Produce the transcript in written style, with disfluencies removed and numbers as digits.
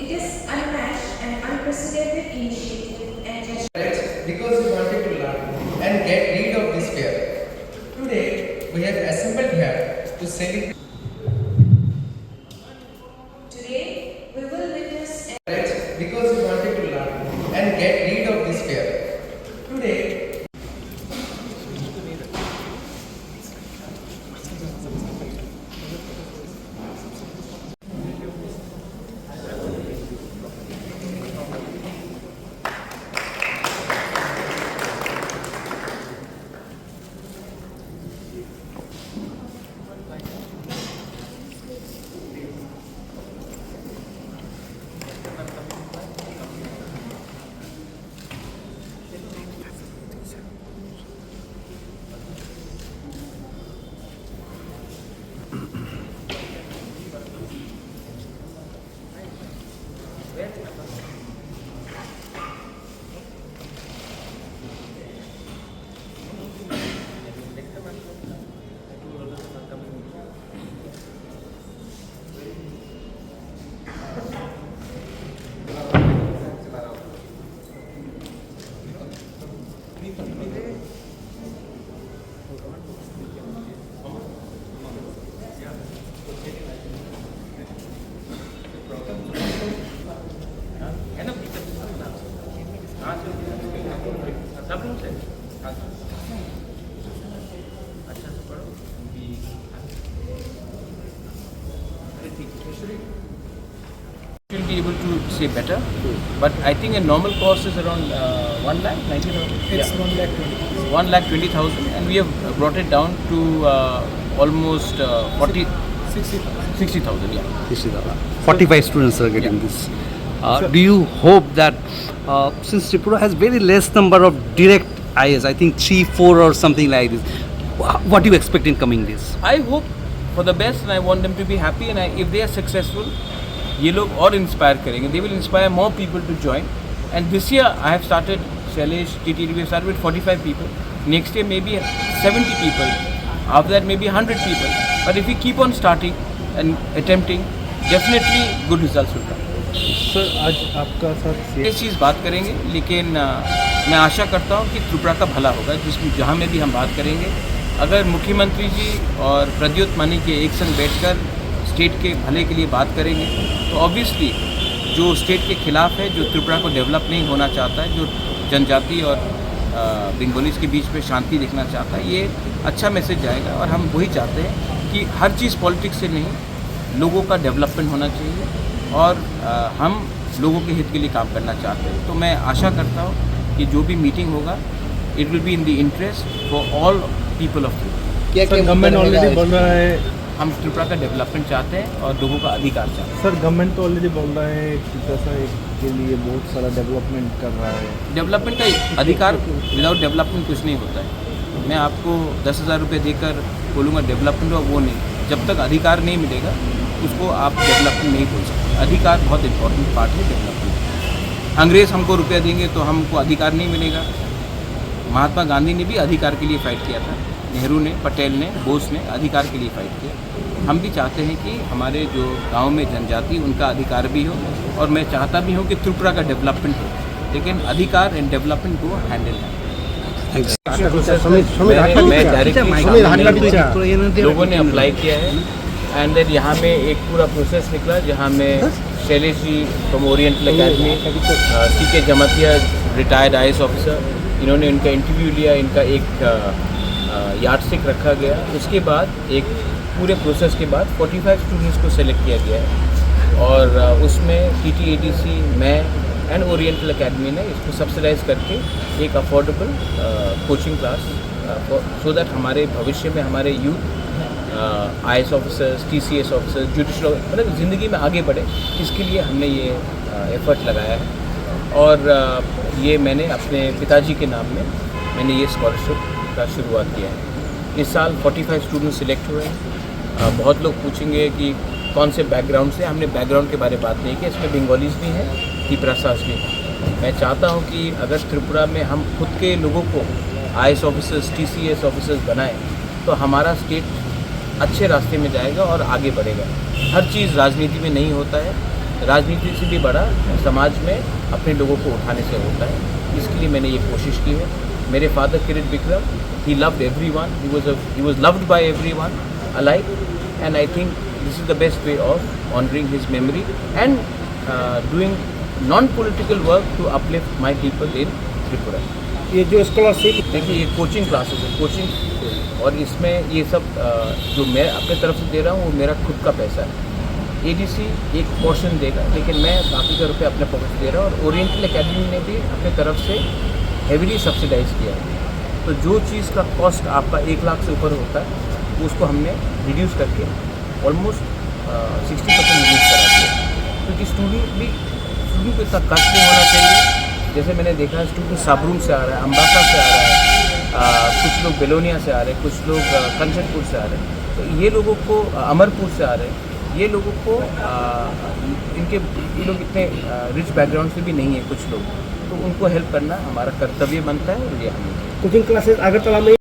It is unmatched and unprecedented initiative and gesture. Because we wanted to learn and get rid of this fear. Today, we have assembled here to celebrate. Today, we will witness Because we wanted to learn and get rid of this fear. Today, सब room से अच्छा से पढ़ो will be able to say better, but I think a normal cost is around 1,90,000. It's 1,20,000. 1,20,000, and we have brought it down to almost 60,000. Yeah. 45 students are getting this. Do you hope that since Tripura has very less number of direct IAS, I think 3, 4 or something like this, what do you expect in coming days? I hope for the best, and I want them to be happy. And if they are successful, ये लोग और inspire करेंगे. They will inspire more people to join. And this year I have started, Shailesh, TTD, we have started with 45 people. Next year maybe 70 people. After that maybe 100 people. But if we keep on starting and attempting, definitely good results will come. Sir आज आपका साथ इस चीज़ बात करेंगे, लेकिन मैं आशा करता हूँ कि त्रिपुरा का भला होगा. जिसमें जहाँ में भी हम बात करेंगे, अगर मुख्यमंत्री जी और प्रद्योत मानी के एक संग बैठकर स्टेट के भले के लिए बात करेंगे, तो ऑब्वियसली जो स्टेट के खिलाफ है, जो त्रिपुरा को डेवलप नहीं होना चाहता है, जो जनजाति और बंगालीज के बीच में शांति देखना चाहता है, ये अच्छा मैसेज जाएगा. और हम वही चाहते हैं कि हर चीज़ पॉलिटिक्स से नहीं, लोगों का डेवलपमेंट होना चाहिए, और हम लोगों के हित के लिए काम करना चाहते हैं. तो मैं आशा करता हूँ कि जो भी मीटिंग होगा, it will be in the interest for all people of Tripura. Sir government already बोल रहा है, हम त्रिपुरा का डेवलपमेंट चाहते हैं और लोगों का अधिकार चाहते हैं. सर गवर्नमेंट तो ऑलरेडी बोल रहा है त्रिपुरा के लिए बहुत सारा डेवलपमेंट कर रहा है. डेवलपमेंट का अधिकार, विदाउट डेवलपमेंट कुछ नहीं होता है. मैं आपको 10,000 रुपये देकर बोलूँगा डेवलपमेंट हो, वो नहीं. जब तक अधिकार नहीं मिलेगा, उसको आप डेवलपमेंट नहीं बोल सकते. अधिकार बहुत इंपॉर्टेंट पार्ट है डेवलपमेंट. अंग्रेज़ हमको रुपया देंगे तो हमको अधिकार नहीं मिलेगा. महात्मा गांधी ने भी अधिकार के लिए फाइट किया था, नेहरू ने, पटेल ने, बोस ने अधिकार के लिए फाइट किया. हम भी चाहते हैं कि हमारे जो गांव में जनजाति, उनका अधिकार भी हो, और मैं चाहता भी हूं कि त्रिपुरा का डेवलपमेंट हो, लेकिन अधिकार एंड डेवलपमेंट को हैंडल है. मैं डायरेक्टली लोगों ने अप्लाई किया है, एंड देन यहाँ में एक पूरा प्रोसेस निकला, जहाँ में Shailesh ji from Oriental Academy, CK Jamatia, retired IAS officer, इन्होंने इनका इंटरव्यू लिया. इनका एक यार्डस्टिक रखा गया. उसके बाद एक पूरे प्रोसेस के बाद 45 स्टूडेंट्स को सेलेक्ट किया गया है, और उसमें TTADC, मैं एंड ओरिएंटल अकेडमी ने इसको सब्सिडाइज करके एक affordable coaching class, so that हमारे भविष्य में हमारे youth IAS officers, TCS officers, judicial, मतलब ज़िंदगी में आगे बढ़े, इसके लिए हमने ये एफर्ट लगाया है. और ये मैंने अपने पिताजी के नाम में मैंने ये स्कॉलरशिप का शुरुआत किया है. इस साल 45 स्टूडेंट सिलेक्ट हुए हैं. बहुत लोग पूछेंगे कि कौन से बैकग्राउंड से. हमने बैकग्राउंड के बारे में बात नहीं की. इसमें बंगालीज भी हैं, तिपरासास भी हैं. मैं चाहता हूँ कि अगर त्रिपुरा में हम खुद के लोगों को IAS ऑफिसर्स, TCS ऑफिसर्स बनाएं, तो हमारा स्टेट अच्छे रास्ते में जाएगा और आगे बढ़ेगा. हर चीज़ राजनीति में नहीं होता है. राजनीति से भी बड़ा समाज में अपने लोगों को उठाने से होता है। इसके लिए मैंने ये कोशिश की है। मेरे father Kirit Vikram, he loved everyone, he was loved by everyone alike, and I think this is the best way of honoring his memory and doing non-political work to uplift my people in Tripura. ये जो scholarship देखिए ये coaching classes है, coaching, और इसमें ये सब जो मैं अपने तरफ से दे रहा हूँ वो मेरा खुद का पैसा है। एडीसी एक पोर्शन देगा, लेकिन मैं बाकी का रुपये अपने पॉकेट से दे रहा हूँ, और ओरिएंटल एकेडमी ने भी अपने तरफ से हेवीली सब्सिडाइज किया है। तो जो चीज़ का कॉस्ट आपका 1 लाख से ऊपर होता है उसको हमने रिड्यूस करके ऑलमोस्ट 60% रिड्यूस करा दिया, क्योंकि स्टूडेंट को इतना कष्ट नहीं होना चाहिए। जैसे मैंने देखा है स्टूडेंट साबरूम से आ रहा है, अम्बासा से आ रहा है, कुछ लोग बेलोनिया से आ रहे हैं, कुछ लोग कंचनपुर से आ रहे हैं, तो ये लोगों को अमरपुर से आ रहे हैं, ये लोगों को ये लोग इतने रिच बैकग्राउंड से भी नहीं है कुछ लोग, तो उनको हेल्प करना हमारा कर्तव्य बनता है, और ये हमें कोचिंग क्लासेस अगरतला में